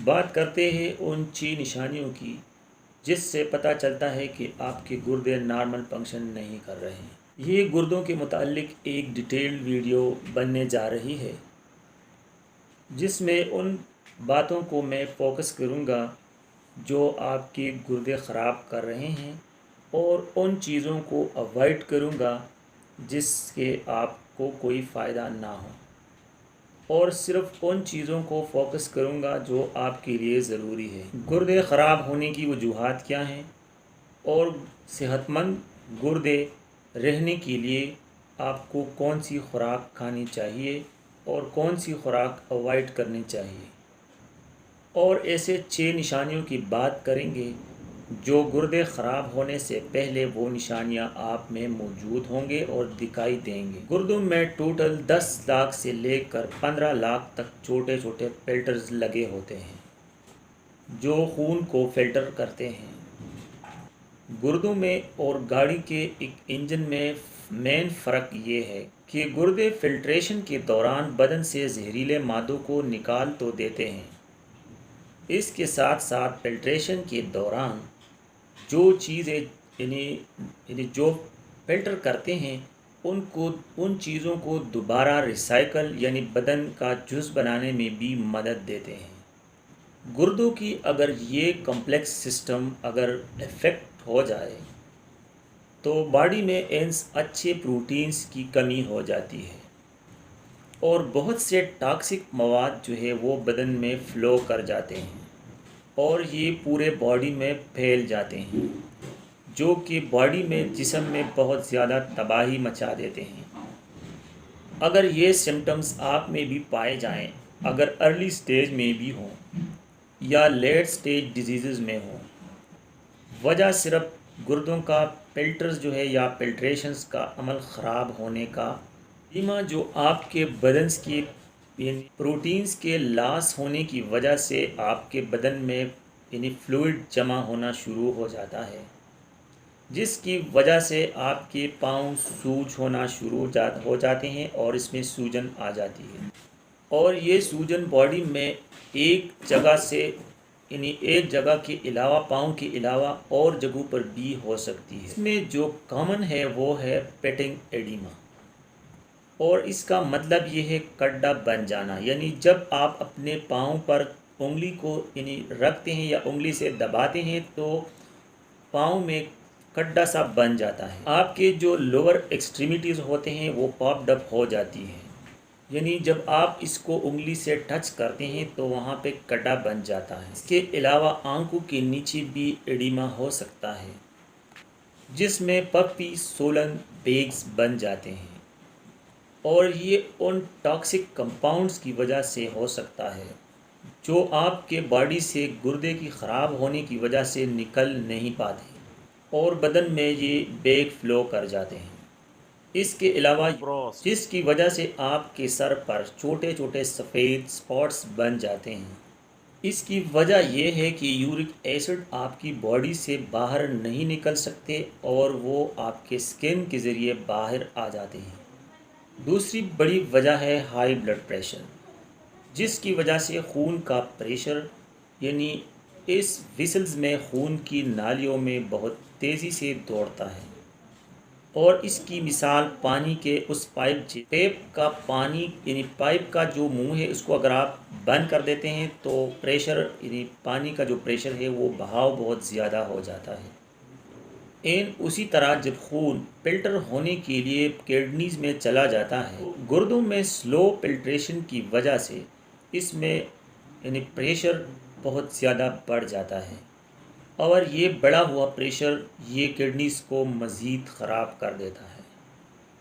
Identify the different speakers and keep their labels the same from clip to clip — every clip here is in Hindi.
Speaker 1: बात करते हैं उन 6 निशानियों की जिससे पता चलता है कि आपके गुर्दे नॉर्मल फंक्शन नहीं कर रहे हैं। ये गुर्दों के मुतालिक एक डिटेल्ड वीडियो बनने जा रही है जिसमें उन बातों को मैं फोकस करूँगा जो आपके गुर्दे ख़राब कर रहे हैं और उन चीज़ों को अवॉइड करूँगा जिसके आपको कोई फ़ायदा ना हो और सिर्फ़ उन चीज़ों को फोकस करूँगा जो आपके लिए ज़रूरी है। गुर्दे ख़राब होने की वजूहात क्या हैं और सेहतमंद गुर्दे रहने के लिए आपको कौन सी खुराक खानी चाहिए और कौन सी खुराक अवॉइड करनी चाहिए, और ऐसे 6 निशानियों की बात करेंगे जो गुर्दे ख़राब होने से पहले वो निशानियां आप में मौजूद होंगे और दिखाई देंगे। गुर्दों में टोटल 10 लाख से लेकर 15 लाख तक छोटे छोटे फिल्टर्स लगे होते हैं जो खून को फिल्टर करते हैं। गुर्दों में और गाड़ी के एक इंजन में मेन फ़र्क ये है कि गुर्दे फिल्ट्रेशन के दौरान बदन से जहरीले मादों को निकाल तो देते हैं, इसके साथ साथ फिल्ट्रेशन के दौरान जो चीज़ें यानी जो फिल्टर करते हैं उन चीज़ों को दोबारा रिसाइकल यानी बदन का जुज़ बनाने में भी मदद देते हैं। गुर्दों की अगर ये कॉम्प्लेक्स सिस्टम अगर इफ़ेक्ट हो जाए तो बॉडी में इन अच्छे प्रोटीन्स की कमी हो जाती है और बहुत से टॉक्सिक मवाद जो है वो बदन में फ़्लो कर जाते हैं और ये पूरे बॉडी में फैल जाते हैं जो कि बॉडी में जिस्म में बहुत ज़्यादा तबाही मचा देते हैं। अगर ये सिम्टम्स आप में भी पाए जाएं, अगर अर्ली स्टेज में भी हों या लेट स्टेज डिजीज़ में हों, वजह सिर्फ गुर्दों का फिल्टर्स जो है या फिल्ट्रेशंस का अमल ख़राब होने का इमा जो आपके बदन के प्रोटीन्स के लॉस होने की वजह से आपके बदन में यानी फ्लूइड जमा होना शुरू हो जाता है, जिसकी वजह से आपके पाँव सूज होना शुरू हो जाते हैं और इसमें सूजन आ जाती है और ये सूजन बॉडी में एक जगह से यानी एक जगह के अलावा पाँव के अलावा और जगहों पर भी हो सकती है। इसमें जो कॉमन है वो है पेटिंग एडिमा और इसका मतलब ये है गड्ढा बन जाना, यानी जब आप अपने पाँव पर उंगली को यानी रखते हैं या उंगली से दबाते हैं तो पाँव में गड्ढा सा बन जाता है। आपके जो लोअर एक्सट्रीमिटीज़ होते हैं वो पॉप्ड अप हो जाती है, यानी जब आप इसको उंगली से टच करते हैं तो वहाँ पे गड्ढा बन जाता है। इसके अलावा आंखों के नीचे भी एडिमा हो सकता है जिसमें पफी सोलन बेग्स बन जाते हैं और ये उन टॉक्सिक कंपाउंड्स की वजह से हो सकता है जो आपके बॉडी से गुर्दे की ख़राब होने की वजह से निकल नहीं पाते और बदन में ये बेग फ्लो कर जाते हैं। इसके अलावा जिसकी वजह से आपके सर पर छोटे छोटे सफ़ेद स्पॉट्स बन जाते हैं, इसकी वजह यह है कि यूरिक एसिड आपकी बॉडी से बाहर नहीं निकल सकते और वो आपके स्किन के ज़रिए बाहर आ जाते हैं। दूसरी बड़ी वजह है हाई ब्लड प्रेशर, जिसकी वजह से खून का प्रेशर यानी इस विसल्स में खून की नालियों में बहुत तेज़ी से दौड़ता है और इसकी मिसाल पानी के उस पाइप का पानी यानी पाइप का जो मुंह है उसको अगर आप बंद कर देते हैं तो प्रेशर यानी पानी का जो प्रेशर है वो बहाव बहुत ज़्यादा हो जाता है। उसी तरह जब खून फिल्टर होने के लिए किडनीज़ में चला जाता है, गुर्दों में स्लो फिल्ट्रेशन की वजह से इसमें यानी प्रेशर बहुत ज़्यादा बढ़ जाता है और ये बढ़ा हुआ प्रेशर ये किडनीज़ को मज़ीद ख़राब कर देता है।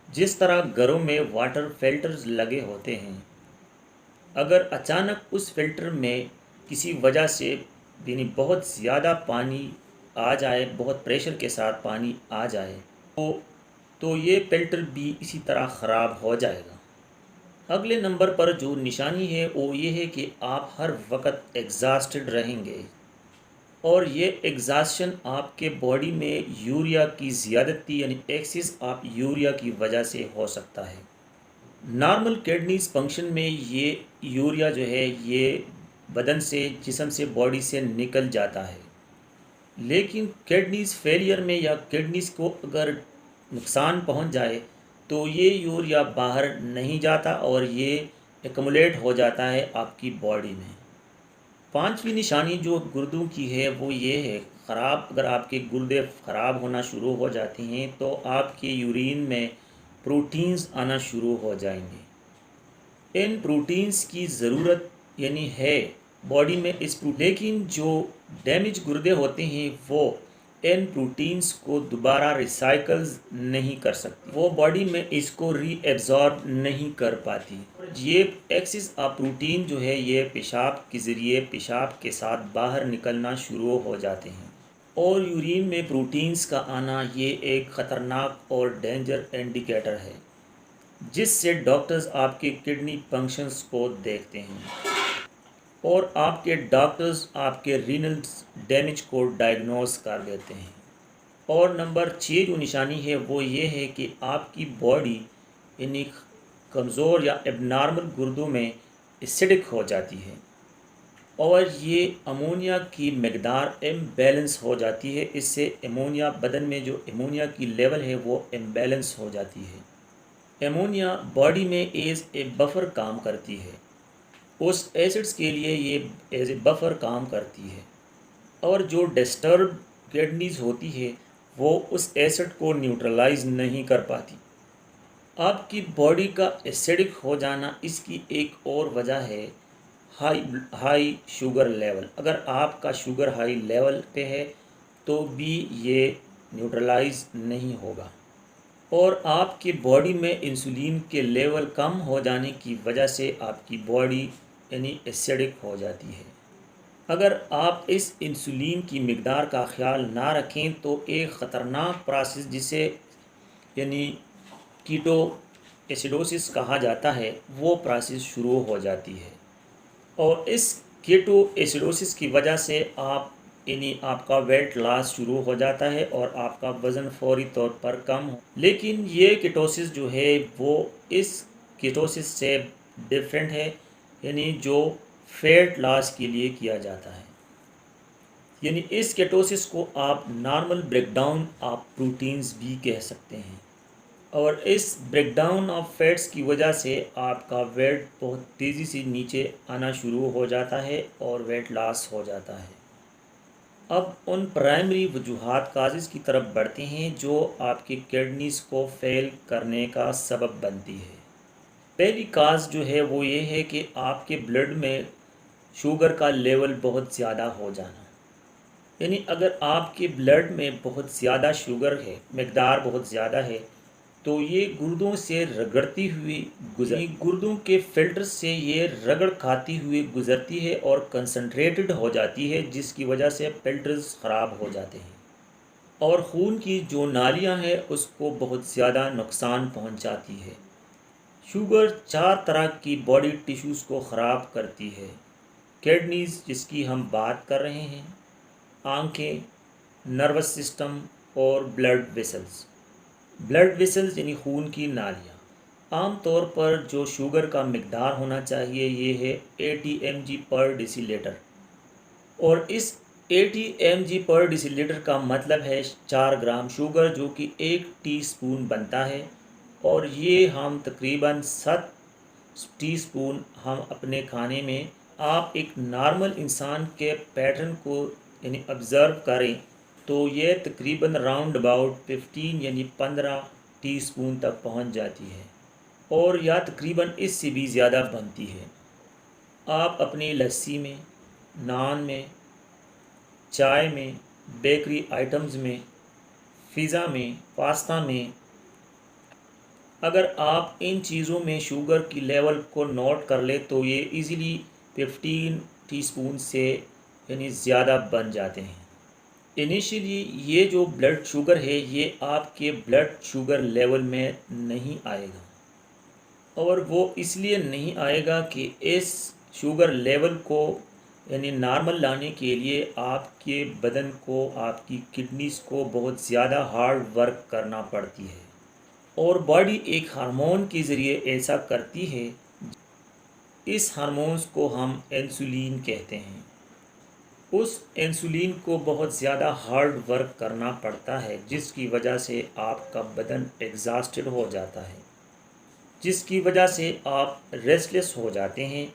Speaker 1: जिस तरह घरों में वाटर फिल्टर्स लगे होते हैं, अगर अचानक उस फिल्टर में किसी वजह से यानी बहुत ज़्यादा पानी आ जाए, बहुत प्रेशर के साथ पानी आ जाए तो ये फिल्टर भी इसी तरह ख़राब हो जाएगा। अगले नंबर पर जो निशानी है वो ये है कि आप हर वक्त एग्जॉस्टेड रहेंगे और ये एग्जॉस्शन आपके बॉडी में यूरिया की ज़्यादती यानी एक्सेस ऑफ यूरिया की वजह से हो सकता है। नॉर्मल किडनीज फंक्शन में ये यूरिया जो है ये बदन से, जिस्म से, बॉडी से निकल जाता है। लेकिन किडनीज़ फेलियर में या किडनीज़ को अगर नुकसान पहुंच जाए तो ये यूरिया बाहर नहीं जाता और ये एकमुलेट हो जाता है आपकी बॉडी में। पांचवी निशानी जो गुर्दों की है वो ये है, ख़राब अगर आपके गुर्दे ख़राब होना शुरू हो जाते हैं तो आपके यूरिन में प्रोटीन्स आना शुरू हो जाएंगे। इन प्रोटीन्स की ज़रूरत है बॉडी में लेकिन जो डैमेज गुर्दे होते हैं वो इन प्रोटीन्स को दोबारा रिसाइकल्स नहीं कर सकती, वो बॉडी में इसको रीएब्जॉर्ब नहीं कर पाती। ये एक्सिस ऑफ प्रोटीन जो है ये पेशाब के ज़रिए पेशाब के साथ बाहर निकलना शुरू हो जाते हैं और यूरिन में प्रोटीन्स का आना ये एक ख़तरनाक और डेंजर इंडिकेटर है जिससे डॉक्टर्स आपके किडनी फंक्शंस को देखते हैं और आपके डॉक्टर्स आपके रीनल डैमेज को डायग्नोस कर देते हैं। और नंबर 6 जो निशानी है वो ये है कि आपकी बॉडी यानी कमज़ोर या एबनॉर्मल गुर्दों में एसिडिक हो जाती है और ये अमोनिया की मकदार इम्बैलेंस हो जाती है। इससे अमोनिया बदन में जो अमोनिया की लेवल है वो इम्बैलेंस हो जाती है। अमोनिया बॉडी में एज ए बफर काम करती है, उस एसिड्स के लिए ये एज ए बफर काम करती है और जो डिस्टर्ब किडनीज होती है वो उस एसिड को न्यूट्रलाइज नहीं कर पाती। आपकी बॉडी का एसिडिक हो जाना इसकी एक और वजह है हाई शुगर लेवल। अगर आपका शुगर हाई लेवल पे है तो भी ये न्यूट्रलाइज नहीं होगा और आपकी बॉडी में इंसुलिन के लेवल कम हो जाने की वजह से आपकी बॉडी यानी एसिडिक हो जाती है। अगर आप इस इंसुलिन की मकदार का ख्याल ना रखें तो एक ख़तरनाक प्रोसेस जिसे यानी कीटो एसिडोसिस कहा जाता है वो प्रोसेस शुरू हो जाती है और इस कीटो एसिडोसिस की वजह से आपका वेट लॉस शुरू हो जाता है और आपका वज़न फौरी तौर पर कम हो। लेकिन ये कीटोसिस जो है वो इस कीटोसिस से डिफरेंट है, यानी जो फैट लॉस के लिए किया जाता है। यानी इस कीटोसिस को आप नॉर्मल ब्रेकडाउन ऑफ प्रोटीन्स भी कह सकते हैं और इस ब्रेकडाउन ऑफ फैट्स की वजह से आपका वेट बहुत तेज़ी से नीचे आना शुरू हो जाता है और वेट लॉस हो जाता है। अब उन प्राइमरी वजूहात काजेज़ की तरफ बढ़ते हैं जो आपके किडनीज़ को फेल करने का सबब बनती है। पहली काज जो है वो ये है कि आपके ब्लड में शुगर का लेवल बहुत ज़्यादा हो जाना। यानी अगर आपके ब्लड में बहुत ज़्यादा शुगर है, मकदार बहुत ज़्यादा है, तो ये गुर्दों से रगड़ती हुई गुर्दों के फिल्टर से ये रगड़ खाती हुई गुज़रती है और कंसंट्रेटेड हो जाती है जिसकी वजह से फिल्टर्स ख़राब हो जाते हैं और खून की जो नालियां हैं उसको बहुत ज़्यादा नुकसान पहुंचाती है। शुगर 4 तरह की बॉडी टिश्यूज़ को ख़राब करती है। किडनीज़ जिसकी हम बात कर रहे हैं, आँखें, नर्वस सिस्टम और ब्लड वेसल्स। ब्लड वेसल्स यानी खून की नालियाँ। आम तौर पर जो शुगर का मकदार होना चाहिए ये है 80 mg पर डेसीलीटर और इस 80 mg पर डेसीलीटर का मतलब है 4 ग्राम शुगर जो कि 1 टीस्पून बनता है और ये हम तकरीबन 7 टीस्पून हम अपने खाने में, आप एक नॉर्मल इंसान के पैटर्न को यानी ऑब्ज़र्व करें तो ये तकरीबन राउंड अबाउट 15 यानी 15 टीस्पून तक पहुंच जाती है और या तकरीबन इससे भी ज़्यादा बनती है। आप अपनी लस्सी में, नान में, चाय में, बेकरी आइटम्स में, पिज़्ज़ा में, पास्ता में, अगर आप इन चीज़ों में शुगर की लेवल को नोट कर ले तो ये इजीली 15 टीस्पून से यानी ज़्यादा बन जाते हैं। इनिशियली ये जो ब्लड शुगर है ये आपके ब्लड शुगर लेवल में नहीं आएगा और वो इसलिए नहीं आएगा कि इस शुगर लेवल को यानी नॉर्मल लाने के लिए आपके बदन को, आपकी किडनीज़ को बहुत ज़्यादा हार्ड वर्क करना पड़ती है और बॉडी एक हार्मोन के ज़रिए ऐसा करती है इस हार्मोन्स को हम इंसुलिन कहते हैं। उस इंसुलिन को बहुत ज़्यादा हार्ड वर्क करना पड़ता है, जिसकी वजह से आपका बदन एग्जॉस्टेड हो जाता है, जिसकी वजह से आप रेस्टलेस हो जाते हैं।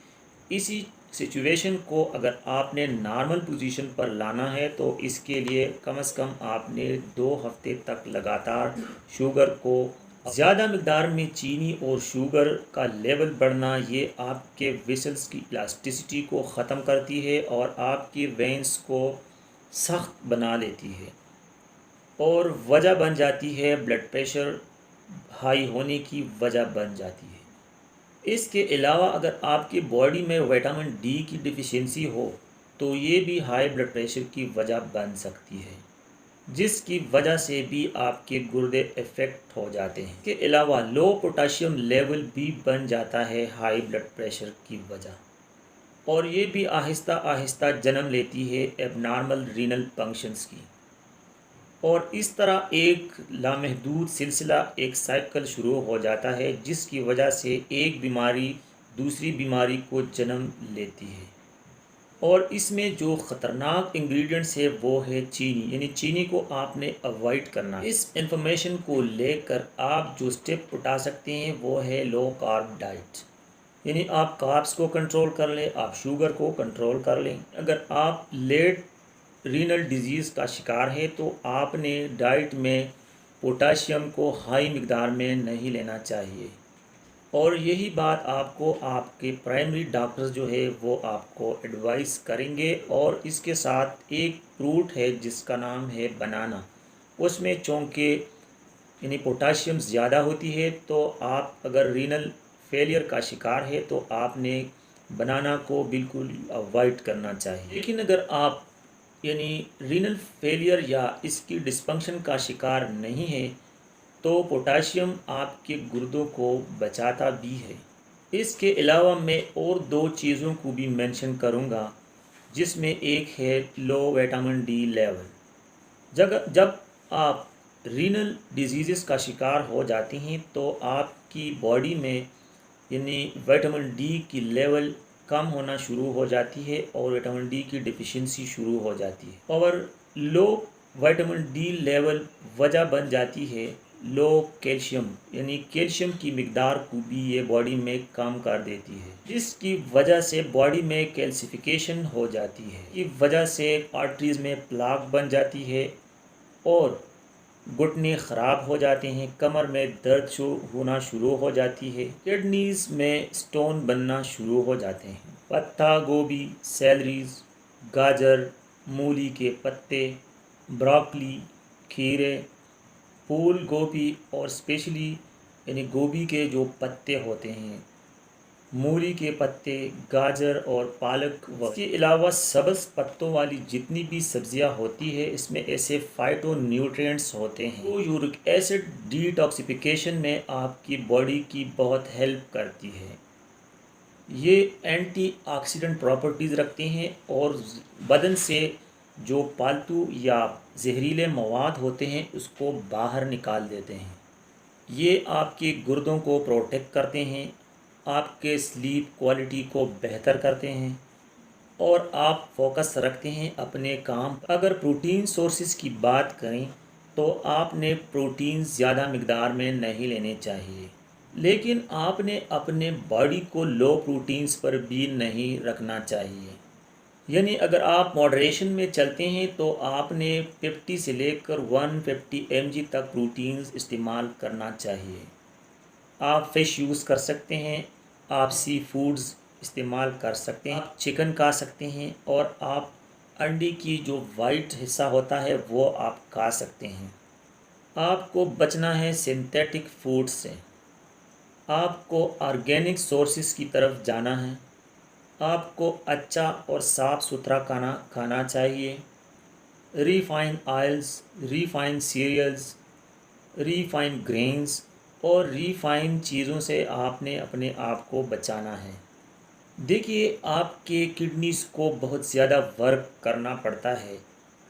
Speaker 1: इसी सिचुएशन को अगर आपने नॉर्मल पोजीशन पर लाना है तो इसके लिए कम से कम आपने 2 हफ्ते तक लगातार शुगर को ज़्यादा मकदार में चीनी और शुगर का लेवल बढ़ना, ये आपके वेसल्स की इलास्टिसिटी को ख़त्म करती है और आपकी वेंस को सख्त बना लेती है और वजह बन जाती है ब्लड प्रेशर हाई होने की वजह बन जाती है। इसके अलावा अगर आपकी बॉडी में विटामिन डी की डिफिशिएंसी हो तो ये भी हाई ब्लड प्रेशर की वजह बन सकती है, जिसकी वजह से भी आपके गुर्दे इफ़ेक्ट हो जाते हैं। इसके अलावा लो पोटाशियम लेवल भी बन जाता है हाई ब्लड प्रेशर की वजह, और ये भी आहिस्ता आहिस्ता जन्म लेती है एबनॉर्मल रीनल फंक्शंस की, और इस तरह एक लामहदूद सिलसिला, एक साइकिल शुरू हो जाता है, जिसकी वजह से एक बीमारी दूसरी बीमारी को जन्म लेती है। और इसमें जो ख़तरनाक इंग्रेडिएंट्स है वो है चीनी, यानी चीनी को आपने अवॉइड करना है। इस इंफॉर्मेशन को लेकर आप जो स्टेप उठा सकते हैं वो है लो कार्ब डाइट, यानी आप कार्ब्स को कंट्रोल कर लें, आप शुगर को कंट्रोल कर लें। अगर आप लेट रीनल डिजीज़ का शिकार है तो आपने डाइट में पोटाशियम को हाई मकदार में नहीं लेना चाहिए, और यही बात आपको आपके प्राइमरी डॉक्टर्स जो है वो आपको एडवाइस करेंगे। और इसके साथ एक फ्रूट है जिसका नाम है बनाना, उसमें चूँकि यानी पोटाशियम ज़्यादा होती है, तो आप अगर रीनल फेलियर का शिकार है तो आपने बनाना को बिल्कुल अवॉइड करना चाहिए। लेकिन अगर आप यानी रीनल फेलियर या इसकी डिस्फंक्शन का शिकार नहीं है तो पोटाशियम आपके गुर्दों को बचाता भी है। इसके अलावा मैं और 2 चीज़ों को भी मेंशन करूंगा, जिसमें एक है लो विटामिन डी लेवल। जब आप रीनल डिजीज़ का शिकार हो जाते हैं तो आपकी बॉडी में यानी विटामिन डी की लेवल कम होना शुरू हो जाती है और विटामिन डी की डिफिशिएंसी शुरू हो जाती है। और लो विटामिन डी लेवल वजह बन जाती है लो कैल्शियम, यानी कैल्शियम की मिकदार को भी ये बॉडी में कम कर देती है, जिसकी वजह से बॉडी में कैल्सिफिकेशन हो जाती है। इस वजह से आर्टरीज़ में प्लाक बन जाती है और घुटने ख़राब हो जाते हैं, कमर में दर्द होना शुरू हो जाती है, किडनीज में स्टोन बनना शुरू हो जाते हैं। पत्ता गोभी, सैलरीज, गाजर, मूली के पत्ते, ब्रोकली, खीरे, फूल गोभी और स्पेशली यानी गोभी के जो पत्ते होते हैं, मूली के पत्ते, गाजर और पालक, इसके अलावा सब्ज़ पत्तों वाली जितनी भी सब्जियां होती है इसमें ऐसे फाइटोन्यूट्रिएंट्स होते हैं तो यूरिक एसिड डिटॉक्सिफिकेशन में आपकी बॉडी की बहुत हेल्प करती है। ये एंटीऑक्सीडेंट प्रॉपर्टीज़ रखते हैं और बदन से जो पालतू या जहरीले मवाद होते हैं उसको बाहर निकाल देते हैं। ये आपके गुर्दों को प्रोटेक्ट करते हैं, आपके स्लीप क्वालिटी को बेहतर करते हैं और आप फोकस रखते हैं अपने काम। अगर प्रोटीन सोर्सेज की बात करें तो आपने प्रोटीन ज़्यादा मकदार में नहीं लेने चाहिए, लेकिन आपने अपने बॉडी को लो प्रोटीन्स पर भी नहीं रखना चाहिए। यानी अगर आप मॉडरेशन में चलते हैं तो आपने 50 से लेकर 150 mg तक प्रोटीन्स इस्तेमाल करना चाहिए। आप फ़िश यूज़ कर सकते हैं, आप सी फूड्स इस्तेमाल कर सकते हैं, आप चिकन खा सकते हैं और आप अंडे की जो वाइट हिस्सा होता है वो आप खा सकते हैं। आपको बचना है सिंथेटिक फूड्स से, आपको ऑर्गेनिक सोर्सेज की तरफ जाना है, आपको अच्छा और साफ़ सुथरा खाना खाना चाहिए। Refined oils, refined cereals, refined grains और रिफाइंड चीज़ों से आपने अपने आप को बचाना है। देखिए, आपके किडनीज़ को बहुत ज़्यादा वर्क करना पड़ता है,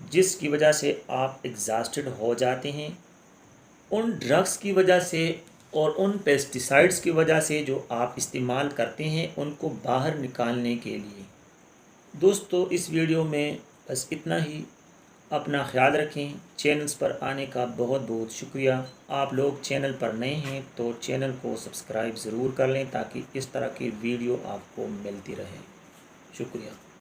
Speaker 1: जिसकी वजह से आप एग्जॉस्टेड हो जाते हैं। उन ड्रग्स की वजह से और उन पेस्टिसाइड्स की वजह से जो आप इस्तेमाल करते हैं उनको बाहर निकालने के लिए। दोस्तों, इस वीडियो में बस इतना ही। अपना ख्याल रखें। चैनल्स पर आने का बहुत बहुत शुक्रिया। आप लोग चैनल पर नए हैं तो चैनल को सब्सक्राइब ज़रूर कर लें ताकि इस तरह की वीडियो आपको मिलती रहे। शुक्रिया।